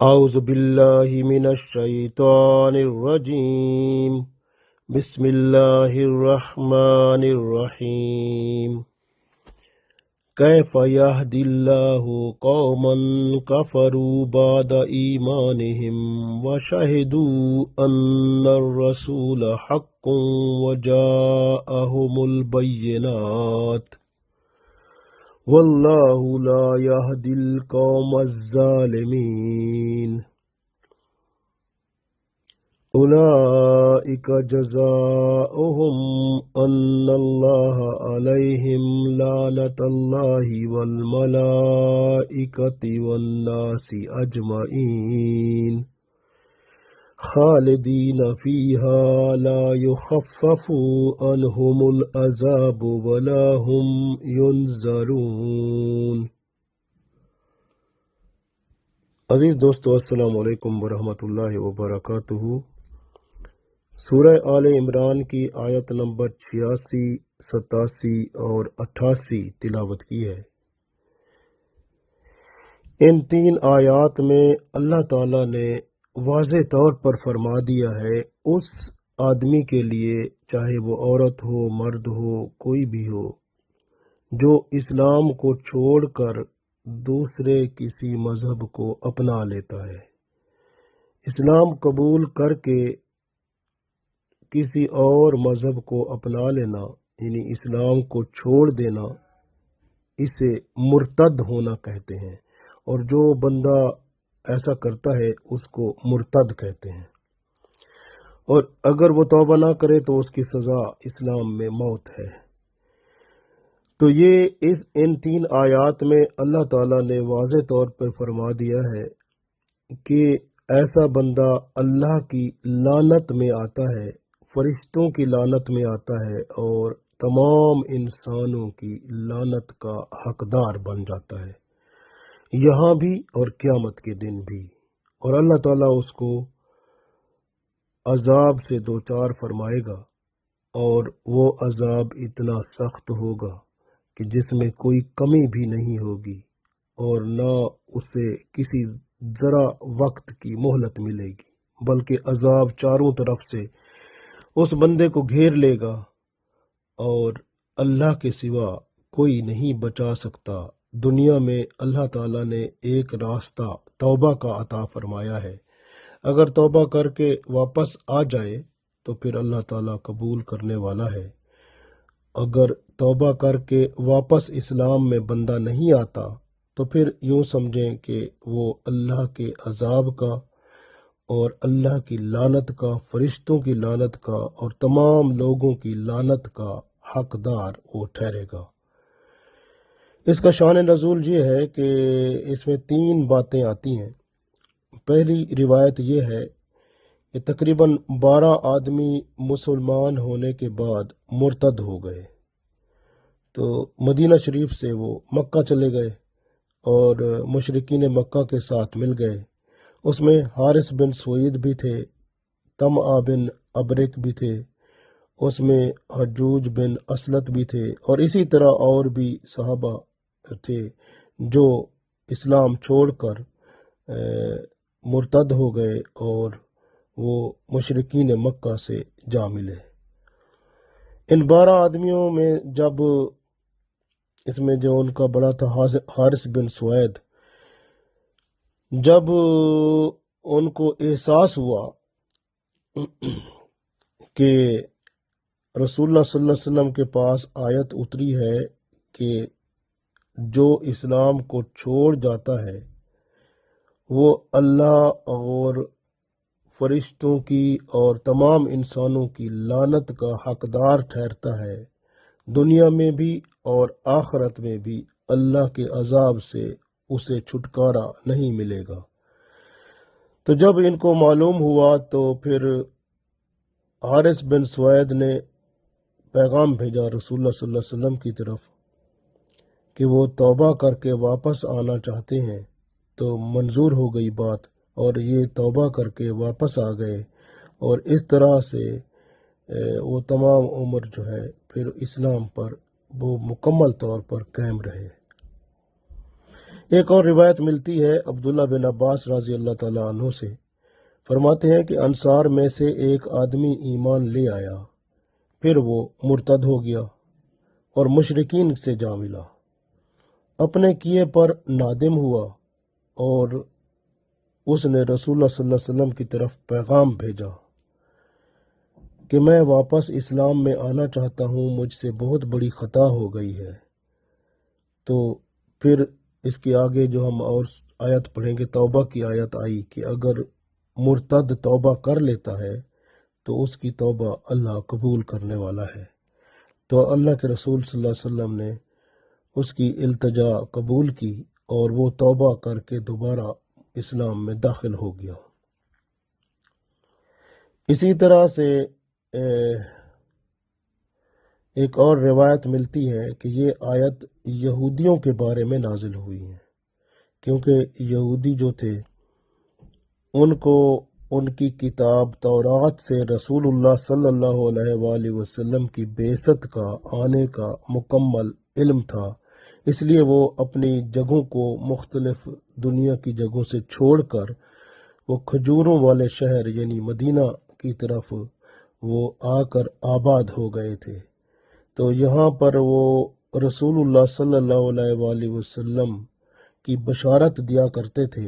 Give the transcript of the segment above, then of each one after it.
أعوذ بالله من الشيطان الرجيم. بسم الله الرحمن الرحيم. كيف يهدي الله قوما كفروا بعد إيمانهم وشهدوا أن الرسول حق وجاءهم البينات والله لا يهدي القوم الظالمين. أولئك جزاؤهم أن الله عليهم لعنة الله والملائكة والناس أجمعين خالدين فيها لا يخفف عنهم العذاب ولا هم ينظرون. عزیز دوستو، السلام علیکم ورحمۃ اللہ وبرکاتہ. سورہ آل عمران کی آیت نمبر 86، 87 اور 88 تلاوت کی ہے. ان 3 آیات میں اللہ تعالیٰ نے واضح طور پر فرما دیا ہے اس آدمی کے لیے، چاہے وہ عورت ہو، مرد ہو، کوئی بھی ہو، جو اسلام کو چھوڑ کر دوسرے کسی مذہب کو اپنا لیتا ہے. اسلام قبول کر کے کسی اور مذہب کو اپنا لینا، یعنی اسلام کو چھوڑ دینا، اسے مرتد ہونا کہتے ہیں، اور جو بندہ ایسا کرتا ہے اس کو مرتد کہتے ہیں. اور اگر وہ توبہ نہ کرے تو اس کی سزا اسلام میں موت ہے. تو یہ ان 3 آیات میں اللہ تعالیٰ نے واضح طور پر فرما دیا ہے کہ ایسا بندہ اللہ کی لعنت میں آتا ہے، فرشتوں کی لعنت میں آتا ہے، اور تمام انسانوں کی لعنت کا حقدار بن جاتا ہے، یہاں بھی اور قیامت کے دن بھی. اور اللہ تعالیٰ اس کو عذاب سے دوچار فرمائے گا، اور وہ عذاب اتنا سخت ہوگا کہ جس میں کوئی کمی بھی نہیں ہوگی، اور نہ اسے کسی ذرا وقت کی مہلت ملے گی، بلکہ عذاب چاروں طرف سے اس بندے کو گھیر لے گا، اور اللہ کے سوا کوئی نہیں بچا سکتا. دنیا میں اللہ تعالیٰ نے ایک راستہ توبہ کا عطا فرمایا ہے. اگر توبہ کر کے واپس آ جائے تو پھر اللہ تعالیٰ قبول کرنے والا ہے. اگر توبہ کر کے واپس اسلام میں بندہ نہیں آتا تو پھر یوں سمجھیں کہ وہ اللہ کے عذاب کا اور اللہ کی لعنت کا، فرشتوں کی لعنت کا اور تمام لوگوں کی لعنت کا حقدار وہ ٹھہرے گا. اس کا شان نزول یہ ہے کہ اس میں 3 باتیں آتی ہیں. پہلی روایت یہ ہے کہ تقریباً 12 آدمی مسلمان ہونے کے بعد مرتد ہو گئے، تو مدینہ شریف سے وہ مکہ چلے گئے اور مشرکین مکہ کے ساتھ مل گئے. اس میں حارث بن سوید بھی تھے، طمع بن ابرک بھی تھے، اس میں حجوج بن اسلط بھی تھے، اور اسی طرح اور بھی صحابہ تھے جو اسلام چھوڑ کر مرتد ہو گئے اور وہ مشرکین مکہ سے جا ملے. ان 12 آدمیوں میں جب اس میں جو ان کا بڑا تھا حارث بن سوید، جب ان کو احساس ہوا کہ رسول اللہ صلی اللہ علیہ وسلم کے پاس آیت اتری ہے کہ جو اسلام کو چھوڑ جاتا ہے وہ اللہ اور فرشتوں کی اور تمام انسانوں کی لعنت کا حقدار ٹھہرتا ہے، دنیا میں بھی اور آخرت میں بھی اللہ کے عذاب سے اسے چھٹکارا نہیں ملے گا. تو جب ان کو معلوم ہوا تو پھر حارث بن سوید نے پیغام بھیجا رسول اللہ صلی اللہ علیہ وسلم کی طرف کہ وہ توبہ کر کے واپس آنا چاہتے ہیں. تو منظور ہو گئی بات، اور یہ توبہ کر کے واپس آ گئے، اور اس طرح سے وہ تمام عمر جو ہے پھر اسلام پر وہ مکمل طور پر قائم رہے. ایک اور روایت ملتی ہے عبداللہ بن عباس رضی اللہ تعالیٰ عنہ سے، فرماتے ہیں کہ انصار میں سے ایک آدمی ایمان لے آیا، پھر وہ مرتد ہو گیا اور مشرکین سے جا ملا، اپنے کیے پر نادم ہوا، اور اس نے رسول اللہ صلی اللہ علیہ وسلم کی طرف پیغام بھیجا کہ میں واپس اسلام میں آنا چاہتا ہوں، مجھ سے بہت بڑی خطا ہو گئی ہے۔ تو پھر اس کے آگے جو ہم اور آیت پڑھیں گے، توبہ کی آیت آئی کہ اگر مرتد توبہ کر لیتا ہے تو اس کی توبہ اللہ قبول کرنے والا ہے۔ تو اللہ کے رسول صلی اللہ علیہ وسلم نے اس کی التجا قبول کی اور وہ توبہ کر کے دوبارہ اسلام میں داخل ہو گیا۔ اسی طرح سے ایک اور روایت ملتی ہے کہ یہ آیت یہودیوں کے بارے میں نازل ہوئی ہے، کیونکہ یہودی جو تھے ان کو ان کی کتاب تورات سے رسول اللہ صلی اللہ علیہ وآلہ وسلم کی بعثت کا آنے کا مکمل علم تھا، اس لیے وہ اپنی جگہوں کو مختلف دنیا کی جگہوں سے چھوڑ کر وہ کھجوروں والے شہر یعنی مدینہ کی طرف وہ آ کر آباد ہو گئے تھے۔ تو یہاں پر وہ رسول اللہ صلی اللہ علیہ وآلہ وسلم کی بشارت دیا کرتے تھے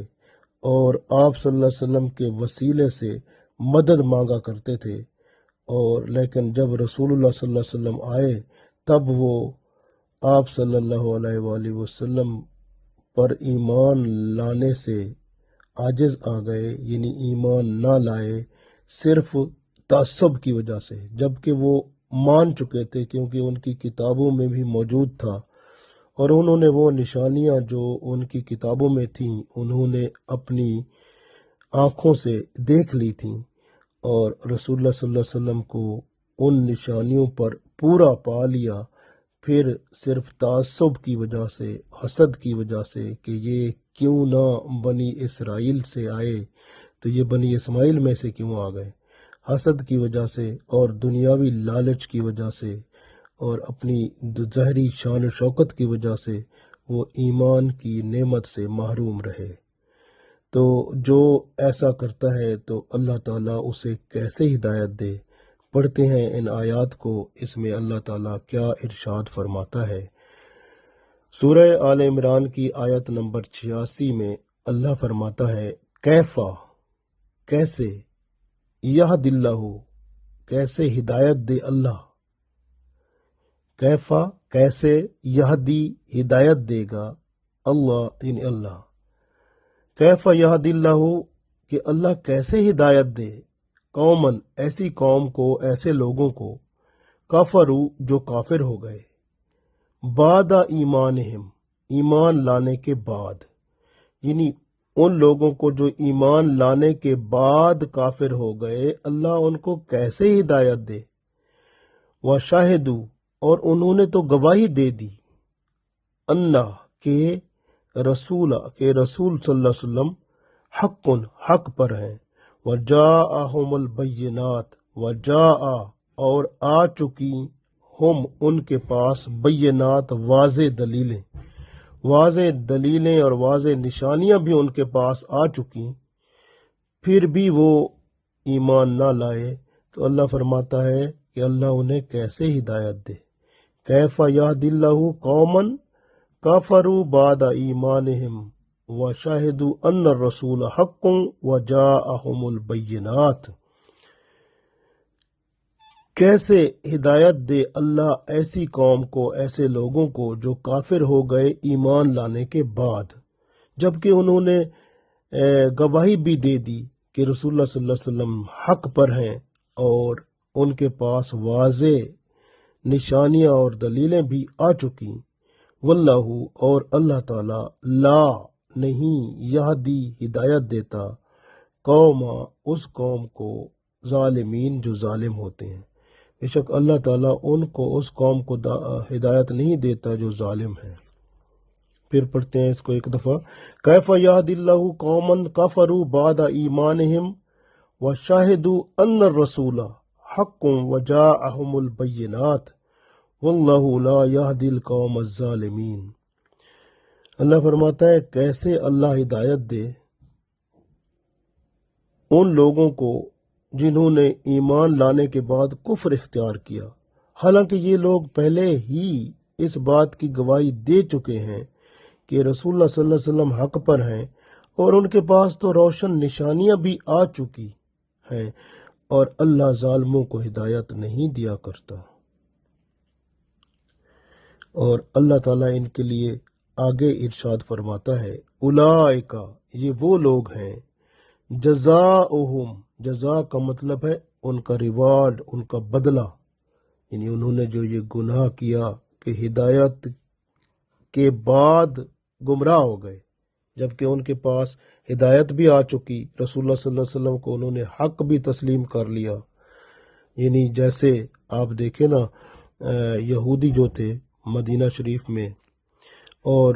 اور آپ صلی اللہ علیہ وسلم کے وسیلے سے مدد مانگا کرتے تھے، اور لیکن جب رسول اللہ صلی اللہ علیہ وسلم آئے تب وہ آپ صلی اللہ علیہ وآلہ وسلم پر ایمان لانے سے عاجز آ گئے، یعنی ایمان نہ لائے صرف تعصب کی وجہ سے، جبکہ وہ مان چکے تھے کیونکہ ان کی کتابوں میں بھی موجود تھا، اور انہوں نے وہ نشانیاں جو ان کی کتابوں میں تھیں انہوں نے اپنی آنکھوں سے دیکھ لی تھیں، اور رسول اللہ صلی اللہ علیہ وسلم کو ان نشانیوں پر پورا پا لیا۔ پھر صرف تعصب کی وجہ سے، حسد کی وجہ سے کہ یہ کیوں نہ بنی اسرائیل سے آئے تو یہ بنی اسماعیل میں سے کیوں آ گئے، حسد کی وجہ سے اور دنیاوی لالچ کی وجہ سے اور اپنی ظاہری شان و شوکت کی وجہ سے وہ ایمان کی نعمت سے محروم رہے۔ تو جو ایسا کرتا ہے تو اللہ تعالیٰ اسے کیسے ہدایت دے۔ پڑھتے ہیں ان آیات کو، اس میں اللہ تعالیٰ کیا ارشاد فرماتا ہے۔ سورہ آل عمران کی آیت نمبر 86 میں اللہ فرماتا ہے، کیفا کیسے، یہد اللہ کیسے ہدایت دے اللہ، کیفا کیسے، یہدی ہدایت دے گا، اللہ یعنی اللہ، کیفا یہد اللہ کہ اللہ کیسے ہدایت دے، قومن ایسی قوم کو، ایسے لوگوں کو، کافرو جو کافر ہو گئے، بعد ایمانہم ایمان لانے کے بعد، یعنی ان لوگوں کو جو ایمان لانے کے بعد کافر ہو گئے اللہ ان کو کیسے ہدایت دے۔ وشاہدو اور انہوں نے تو گواہی دے دی، انا کہ رسول صلی اللہ علیہ وسلم حق پر ہیں، وجاءہم البینات وجاء اور آ چکی ہم ان کے پاس بینات واضح دلیلیں اور واضح نشانیاں بھی ان کے پاس آ چکی، پھر بھی وہ ایمان نہ لائے، تو اللہ فرماتا ہے کہ اللہ انہیں کیسے ہدایت دے۔ کیف یہد اللہ قوما کفروا بعد ایمانہم وشہدوا ان الرسول حق وجاءہم البینات، کیسے ہدایت دے اللہ ایسی قوم کو، ایسے لوگوں کو جو کافر ہو گئے ایمان لانے کے بعد، جبکہ انہوں نے گواہی بھی دے دی کہ رسول اللہ صلی اللہ علیہ وسلم حق پر ہیں اور ان کے پاس واضح نشانیاں اور دلیلیں بھی آ چکی۔ واللہ اور اللہ تعالی لا نہیں یہدی ہدایت دیتا قوما اس قوم کو ظالمین جو ظالم ہوتے ہیں، بے شک اللہ تعالیٰ ان کو اس قوم کو ہدایت نہیں دیتا جو ظالم ہے۔ پھر پڑھتے ہیں اس کو ایک دفعہ، کیف یہد اللہ قوما کفروا بعد ایمانہم وشہدوا ان الرسول حق وجاءہم البینات واللہ لا یہدی القوم الظالمین۔ اللہ فرماتا ہے کیسے اللہ ہدایت دے ان لوگوں کو جنہوں نے ایمان لانے کے بعد کفر اختیار کیا، حالانکہ یہ لوگ پہلے ہی اس بات کی گواہی دے چکے ہیں کہ رسول اللہ صلی اللہ علیہ وسلم حق پر ہیں، اور ان کے پاس تو روشن نشانیاں بھی آ چکی ہیں، اور اللہ ظالموں کو ہدایت نہیں دیا کرتا۔ اور اللہ تعالیٰ ان کے لیے آگے ارشاد فرماتا ہے اولئک، یہ وہ لوگ ہیں، جزاؤہم، جزا کا مطلب ہے ان کا ریوارڈ، ان کا بدلہ، یعنی انہوں نے جو یہ گناہ کیا کہ ہدایت کے بعد گمراہ ہو گئے، جبکہ ان کے پاس ہدایت بھی آ چکی، رسول اللہ صلی اللہ علیہ وسلم کو انہوں نے حق بھی تسلیم کر لیا۔ یعنی جیسے آپ دیکھیں نا، یہودی جو تھے مدینہ شریف میں، اور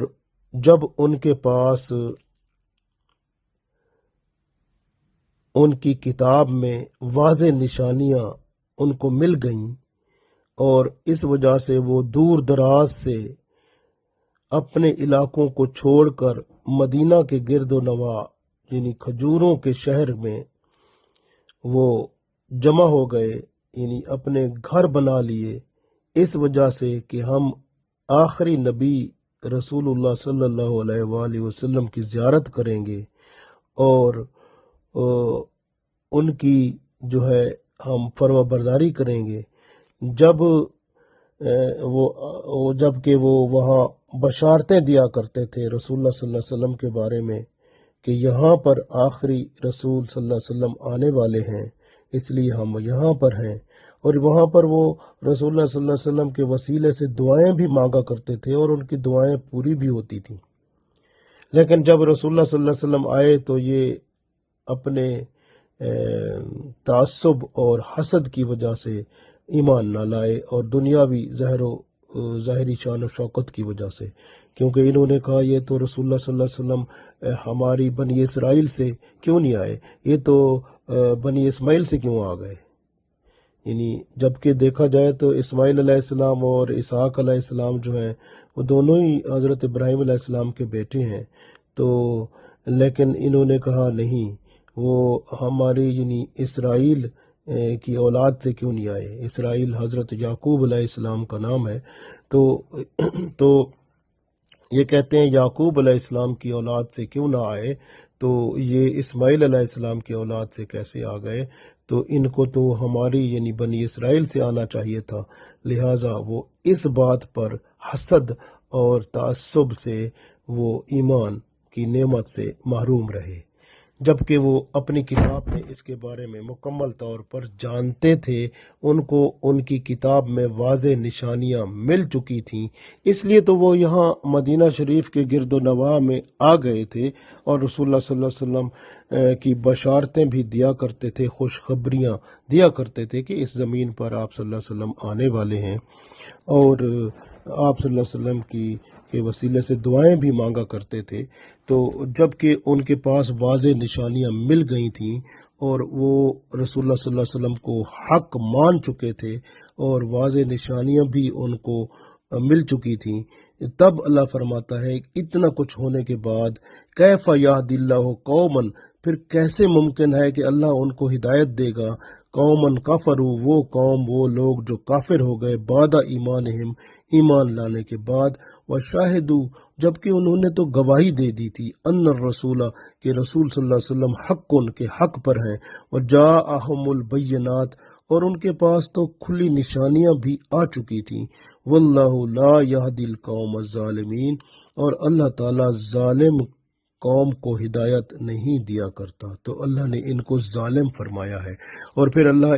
جب ان کے پاس ان کی کتاب میں واضح نشانیاں ان کو مل گئیں، اور اس وجہ سے وہ دور دراز سے اپنے علاقوں کو چھوڑ کر مدینہ کے گرد و نواح یعنی کھجوروں کے شہر میں وہ جمع ہو گئے، یعنی اپنے گھر بنا لیے، اس وجہ سے کہ ہم آخری نبی رسول اللہ صلی اللہ علیہ وآلہ وسلم کی زیارت کریں گے، اور ان کی جو ہے ہم فرما برداری کریں گے۔ جب کہ وہ وہاں بشارتیں دیا کرتے تھے رسول اللہ صلی اللہ علیہ وسلم کے بارے میں کہ یہاں پر آخری رسول صلی اللہ علیہ وسلم آنے والے ہیں، اس لیے ہم یہاں پر ہیں، اور وہاں پر وہ رسول اللہ صلی اللہ علیہ وسلم کے وسیلے سے دعائیں بھی مانگا کرتے تھے، اور ان کی دعائیں پوری بھی ہوتی تھیں۔ لیکن جب رسول اللہ صلی اللہ علیہ وسلم آئے تو یہ اپنے تعصب اور حسد کی وجہ سے ایمان نہ لائے، اور دنیاوی ظاہری شان و شوکت کی وجہ سے، کیونکہ انہوں نے کہا یہ تو رسول اللہ صلی اللہ علیہ وسلم ہماری بنی اسرائیل سے کیوں نہیں آئے، یہ تو بنی اسماعیل سے کیوں آ گئے۔ یعنی جب کہ دیکھا جائے تو اسماعیل علیہ السلام اور اسحاق علیہ السلام جو ہیں وہ دونوں ہی حضرت ابراہیم علیہ السلام کے بیٹے ہیں، تو لیکن انہوں نے کہا نہیں، وہ ہماری یعنی اسرائیل کی اولاد سے کیوں نہیں آئے۔ اسرائیل حضرت یعقوب علیہ السلام کا نام ہے، تو یہ کہتے ہیں یعقوب علیہ السلام کی اولاد سے کیوں نہ آئے، تو یہ اسماعیل علیہ السلام کی اولاد سے کیسے آ گئے، تو ان کو تو ہماری یعنی بنی اسرائیل سے آنا چاہیے تھا، لہٰذا وہ اس بات پر حسد اور تعصب سے وہ ایمان کی نعمت سے محروم رہے، جبکہ وہ اپنی کتاب میں اس کے بارے میں مکمل طور پر جانتے تھے، ان کو ان کی کتاب میں واضح نشانیاں مل چکی تھیں، اس لیے تو وہ یہاں مدینہ شریف کے گرد و نواح میں آ گئے تھے، اور رسول اللہ صلی اللہ علیہ وسلم کی بشارتیں بھی دیا کرتے تھے، خوشخبریاں دیا کرتے تھے کہ اس زمین پر آپ صلی اللہ علیہ وسلم آنے والے ہیں، اور آپ صلی اللہ علیہ وسلم کے وسیلے سے دعائیں بھی مانگا کرتے تھے۔ تو جب کہ ان کے پاس واضح نشانیاں مل گئی تھیں، اور وہ رسول اللہ صلی اللہ علیہ وسلم کو حق مان چکے تھے، اور واضح نشانیاں بھی ان کو مل چکی تھیں، تب اللہ فرماتا ہے اتنا کچھ ہونے کے بعد کیف یہدی اللہ قومن، پھر کیسے ممکن ہے کہ اللہ ان کو ہدایت دے گا، قومن کفروا، وہ قوم وہ لوگ جو کافر ہو گئے، بعد ایمانہم، ایمان لانے کے بعد، وشاہدوا، جبکہ انہوں نے تو گواہی دے دی تھی، ان الرسول، کہ رسول صلی اللہ علیہ وسلم حق ان کے حق پر ہیں، وجاءہم البینات، اور ان کے پاس تو کھلی نشانیاں بھی آ چکی تھیں، واللہ لا یہدی القوم الظالمین، اور اللہ تعالیٰ ظالم قوم کو ہدایت نہیں دیا کرتا، تو اللہ نے ان کو ظالم فرمایا ہے۔ اور پھر اللہ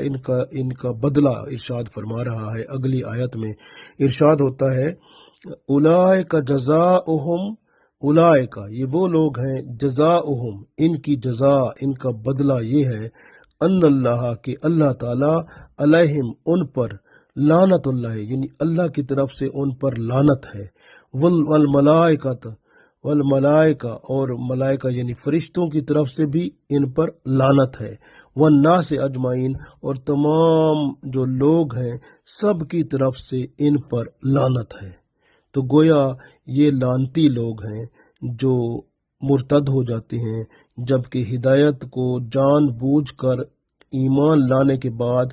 ان کا بدلہ ارشاد فرما رہا ہے، اگلی آیت میں ارشاد ہوتا ہے اولئک جزاؤہم، اولئک یہ وہ لوگ ہیں، جزاؤہم ان کی جزا، ان کا بدلہ یہ ہے، ان اللہ کہ اللہ تعالیٰ علیہم ان پر، لعنت اللہ یعنی اللہ کی طرف سے ان پر لعنت ہے، والملائکۃ، والملائکہ اور ملائکہ یعنی فرشتوں کی طرف سے بھی ان پر لعنت ہے، والناس اجمعین اور تمام جو لوگ ہیں سب کی طرف سے ان پر لعنت ہے۔ تو گویا یہ لعنتی لوگ ہیں جو مرتد ہو جاتے ہیں، جبکہ ہدایت کو جان بوجھ کر ایمان لانے کے بعد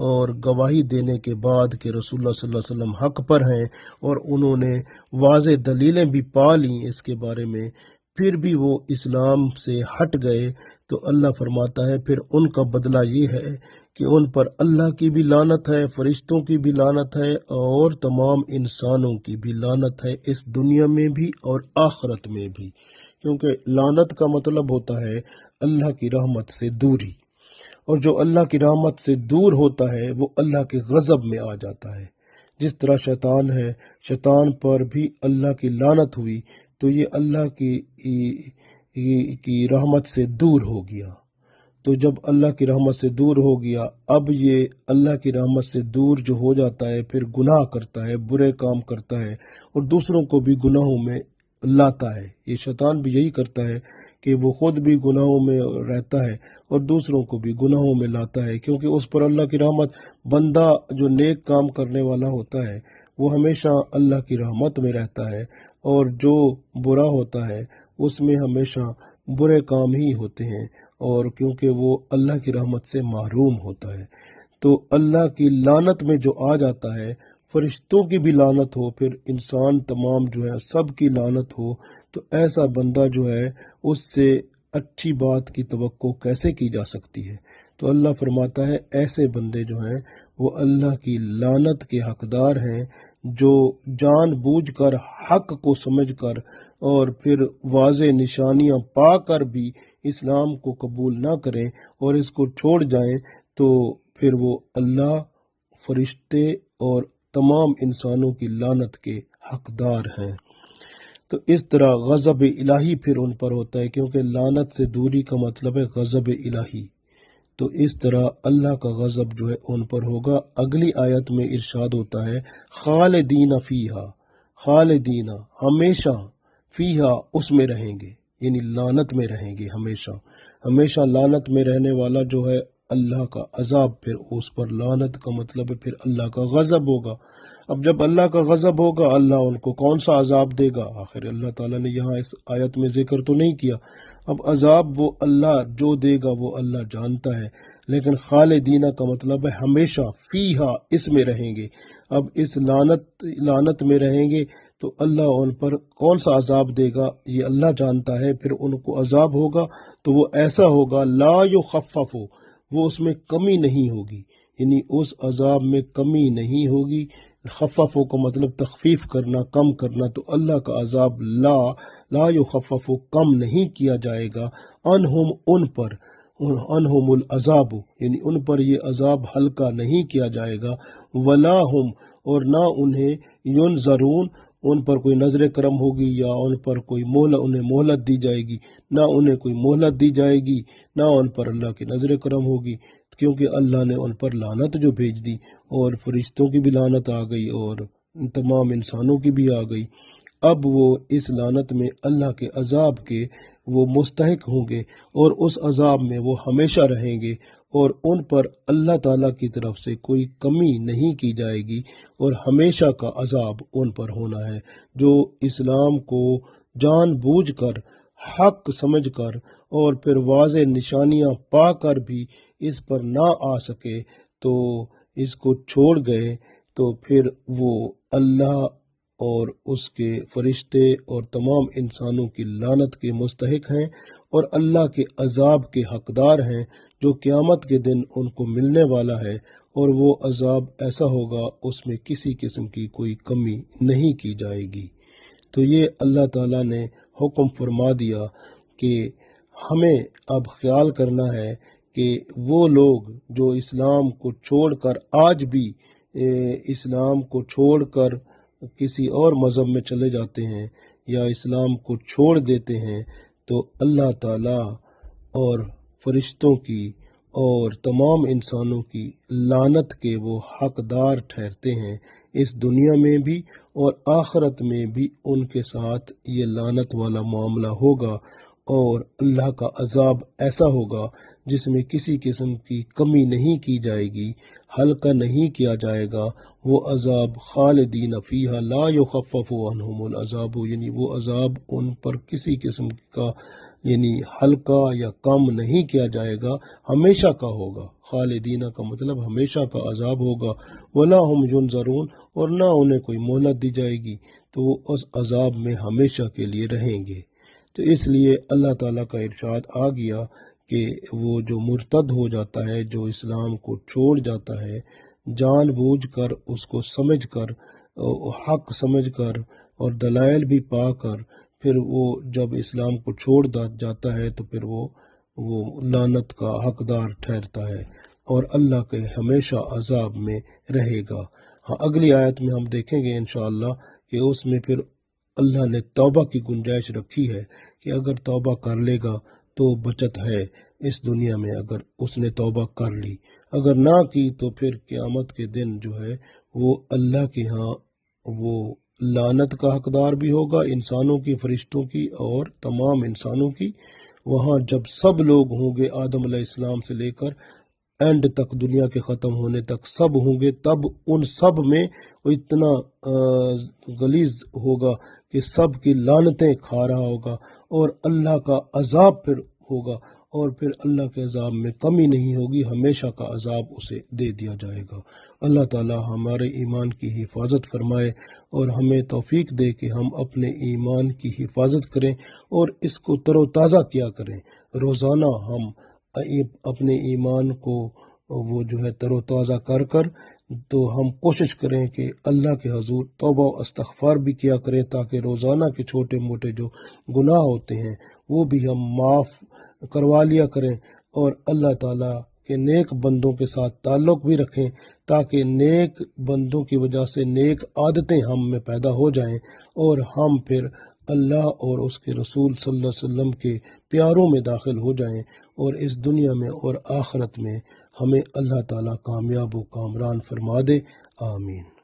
اور گواہی دینے کے بعد کہ رسول اللہ صلی اللہ علیہ وسلم حق پر ہیں، اور انہوں نے واضح دلیلیں بھی پا لیں اس کے بارے میں، پھر بھی وہ اسلام سے ہٹ گئے، تو اللہ فرماتا ہے پھر ان کا بدلہ یہ ہے کہ ان پر اللہ کی بھی لعنت ہے، فرشتوں کی بھی لعنت ہے، اور تمام انسانوں کی بھی لعنت ہے، اس دنیا میں بھی اور آخرت میں بھی، کیونکہ لعنت کا مطلب ہوتا ہے اللہ کی رحمت سے دوری، اور جو اللہ کی رحمت سے دور ہوتا ہے وہ اللہ کے غضب میں آ جاتا ہے۔ جس طرح شیطان ہے، شیطان پر بھی اللہ کی لعنت ہوئی تو یہ اللہ کی رحمت سے دور ہو گیا۔ تو جب اللہ کی رحمت سے دور ہو گیا، اب یہ اللہ کی رحمت سے دور جو ہو جاتا ہے پھر گناہ کرتا ہے، برے کام کرتا ہے، اور دوسروں کو بھی گناہوں میں لاتا ہے۔ یہ شیطان بھی یہی کرتا ہے کہ وہ خود بھی گناہوں میں رہتا ہے اور دوسروں کو بھی گناہوں میں لاتا ہے، کیونکہ اس پر اللہ کی رحمت، بندہ جو نیک کام کرنے والا ہوتا ہے وہ ہمیشہ اللہ کی رحمت میں رہتا ہے، اور جو برا ہوتا ہے اس میں ہمیشہ برے کام ہی ہوتے ہیں، اور کیونکہ وہ اللہ کی رحمت سے محروم ہوتا ہے۔ تو اللہ کی لعنت میں جو آ جاتا ہے، فرشتوں کی بھی لعنت ہو، پھر انسان تمام جو ہے سب کی لعنت ہو، تو ایسا بندہ جو ہے اس سے اچھی بات کی توقع کیسے کی جا سکتی ہے؟ تو اللہ فرماتا ہے ایسے بندے جو ہیں وہ اللہ کی لعنت کے حقدار ہیں، جو جان بوجھ کر حق کو سمجھ کر اور پھر واضح نشانیاں پا کر بھی اسلام کو قبول نہ کریں اور اس کو چھوڑ جائیں، تو پھر وہ اللہ، فرشتے اور تمام انسانوں کی لعنت کے حقدار ہیں۔ تو اس طرح غضب الہی پھر ان پر ہوتا ہے، کیونکہ لعنت سے دوری کا مطلب ہے غضب الہی۔ تو اس طرح اللہ کا غضب جو ہے ان پر ہوگا۔ اگلی آیت میں ارشاد ہوتا ہے خالدین فیہا، خالدین ہمیشہ، فیہا اس میں رہیں گے، یعنی لعنت میں رہیں گے ہمیشہ۔ ہمیشہ لعنت میں رہنے والا جو ہے اللہ کا عذاب، پھر اس پر لعنت کا مطلب ہے پھر اللہ کا غضب ہوگا۔ اب جب اللہ کا غضب ہوگا، اللہ ان کو کون سا عذاب دے گا؟ آخر اللہ تعالیٰ نے یہاں اس آیت میں ذکر تو نہیں کیا۔ اب عذاب وہ اللہ جو دے گا وہ اللہ جانتا ہے، لیکن خالدینہ کا مطلب ہے ہمیشہ، فیہا اس میں رہیں گے۔ اب اس لعنت میں رہیں گے تو اللہ ان پر کون سا عذاب دے گا یہ اللہ جانتا ہے۔ پھر ان کو عذاب ہوگا تو وہ ایسا ہوگا لا یخفف، وہ اس میں کمی نہیں ہوگی، یعنی اس عذاب میں کمی نہیں ہوگی۔ خفف کا مطلب تخفیف کرنا، کم کرنا، تو اللہ کا عذاب لا یخفف کم نہیں کیا جائے گا، انہم ان پر، انہم العذاب یعنی ان پر یہ عذاب ہلکا نہیں کیا جائے گا، ولا ہم اور نہ انہیں ینظرون ان پر کوئی نظر کرم ہوگی یا ان پر کوئی انہیں مہلت دی جائے گی، نہ انہیں کوئی مہلت دی جائے گی، نہ ان پر اللہ کی نظر کرم ہوگی، کیونکہ اللہ نے ان پر لعنت جو بھیج دی، اور فرشتوں کی بھی لعنت آ گئی اور تمام انسانوں کی بھی آ گئی۔ اب وہ اس لعنت میں اللہ کے عذاب کے وہ مستحق ہوں گے، اور اس عذاب میں وہ ہمیشہ رہیں گے، اور ان پر اللہ تعالیٰ کی طرف سے کوئی کمی نہیں کی جائے گی، اور ہمیشہ کا عذاب ان پر ہونا ہے۔ جو اسلام کو جان بوجھ کر، حق سمجھ کر اور پھر واضح نشانیاں پا کر بھی اس پر نہ آ سکے تو اس کو چھوڑ گئے، تو پھر وہ اللہ اور اس کے فرشتے اور تمام انسانوں کی لعنت کے مستحق ہیں، اور اللہ کے عذاب کے حقدار ہیں جو قیامت کے دن ان کو ملنے والا ہے، اور وہ عذاب ایسا ہوگا اس میں کسی قسم کی کوئی کمی نہیں کی جائے گی۔ تو یہ اللہ تعالیٰ نے حکم فرما دیا کہ ہمیں اب خیال کرنا ہے کہ وہ لوگ جو اسلام کو چھوڑ کر آج بھی اسلام کو چھوڑ کر کسی اور مذہب میں چلے جاتے ہیں یا اسلام کو چھوڑ دیتے ہیں، تو اللہ تعالیٰ اور فرشتوں کی اور تمام انسانوں کی لعنت کے وہ حقدار ٹھہرتے ہیں، اس دنیا میں بھی اور آخرت میں بھی ان کے ساتھ یہ لعنت والا معاملہ ہوگا، اور اللہ کا عذاب ایسا ہوگا جس میں کسی قسم کی کمی نہیں کی جائے گی، ہلکا نہیں کیا جائے گا۔ وہ عذاب خالدین فیہا لا یخفف عنہم العذاب، یعنی وہ عذاب ان پر کسی قسم کا ہلکا یا کم نہیں کیا جائے گا، ہمیشہ کا ہوگا۔ خالدین کا مطلب ہمیشہ کا عذاب ہوگا۔ ولا ہم ینظرون، اور نہ انہیں کوئی مہلت دی جائے گی، تو وہ اس عذاب میں ہمیشہ کے لیے رہیں گے۔ تو اس لیے اللہ تعالیٰ کا ارشاد آ گیا کہ وہ جو مرتد ہو جاتا ہے، جو اسلام کو چھوڑ جاتا ہے، جان بوجھ کر اس کو سمجھ کر، حق سمجھ کر اور دلائل بھی پا کر، پھر وہ جب اسلام کو چھوڑ جاتا ہے تو پھر وہ لعنت کا حقدار ٹھہرتا ہے اور اللہ کے ہمیشہ عذاب میں رہے گا۔ ہاں، اگلی آیت میں ہم دیکھیں گے انشاءاللہ کہ اس میں پھر اللہ نے توبہ کی گنجائش رکھی ہے کہ اگر توبہ کر لے گا تو بچت ہے اس دنیا میں، اگر اس نے توبہ کر لی۔ اگر نہ کی تو پھر قیامت کے دن جو ہے وہ اللہ کے ہاں وہ لعنت کا حقدار بھی ہوگا، انسانوں کی، فرشتوں کی اور تمام انسانوں کی۔ وہاں جب سب لوگ ہوں گے آدم علیہ السلام سے لے کر اینڈ تک، دنیا کے ختم ہونے تک سب ہوں گے، تب ان سب میں وہ اتنا غلیظ ہوگا کہ سب کی لعنتیں کھا رہا ہوگا اور اللہ کا عذاب پھر ہوگا، اور پھر اللہ کے عذاب میں کمی نہیں ہوگی، ہمیشہ کا عذاب اسے دے دیا جائے گا۔ اللہ تعالی ہمارے ایمان کی حفاظت فرمائے اور ہمیں توفیق دے کہ ہم اپنے ایمان کی حفاظت کریں اور اس کو تر و تازہ کیا کریں۔ روزانہ ہم اپنے ایمان کو وہ جو ہے تر و تازہ کر کر تو ہم کوشش کریں کہ اللہ کے حضور توبہ و استغفار بھی کیا کریں، تاکہ روزانہ کے چھوٹے موٹے جو گناہ ہوتے ہیں وہ بھی ہم معاف کروا لیا کریں، اور اللہ تعالیٰ کے نیک بندوں کے ساتھ تعلق بھی رکھیں، تاکہ نیک بندوں کی وجہ سے نیک عادتیں ہم میں پیدا ہو جائیں اور ہم پھر اللہ اور اس کے رسول صلی اللہ علیہ وسلم کے پیاروں میں داخل ہو جائیں، اور اس دنیا میں اور آخرت میں ہمیں اللہ تعالیٰ کامیاب و کامران فرما دے۔ آمین۔